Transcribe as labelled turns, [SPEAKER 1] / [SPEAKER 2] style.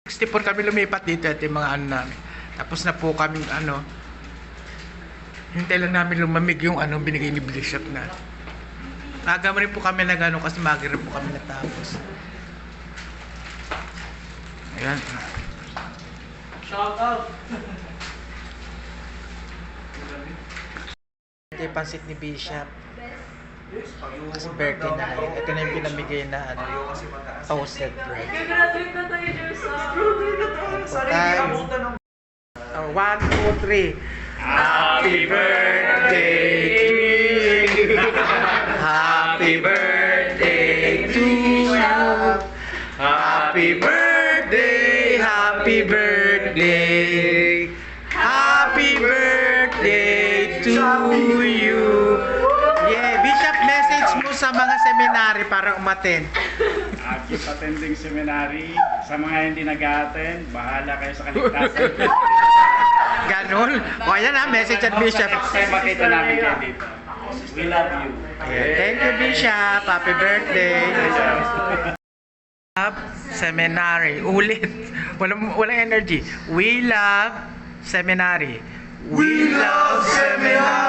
[SPEAKER 1] 64 kami lumipat dito at yung mga ano namin. Tapos na po kami ano, hintay lang namin lumamig yung ano binigay ni Bishop na. Aga rin po kami nag ano kasi magi rin po kami natapos. Ayan.
[SPEAKER 2] Shout out!
[SPEAKER 1] Ito yung pansit ni Bishop. Kasi birthday na ngayon. Ito na yung pinamigay na ano, toasted bread.
[SPEAKER 2] Graduate na tayo, Jersa.
[SPEAKER 1] Tayo. 1, 2, 3. Happy birthday to you. Happy birthday to you. Happy birthday, happy birthday. Happy birthday to you. Yeah, Bishop, message mo sa mga seminary para umaten.
[SPEAKER 3] Keep attending seminary. Sa mga hindi nag-a-attend, bahala kayo sa kaligtasan.
[SPEAKER 1] Ganun. O ayan ha, message at Bishop.
[SPEAKER 3] Next time makita namin kayo dito. We love you.
[SPEAKER 1] Yeah, thank you, Bishop. Happy birthday. Seminary. Ulit. Walang energy. We love seminary. We love seminary.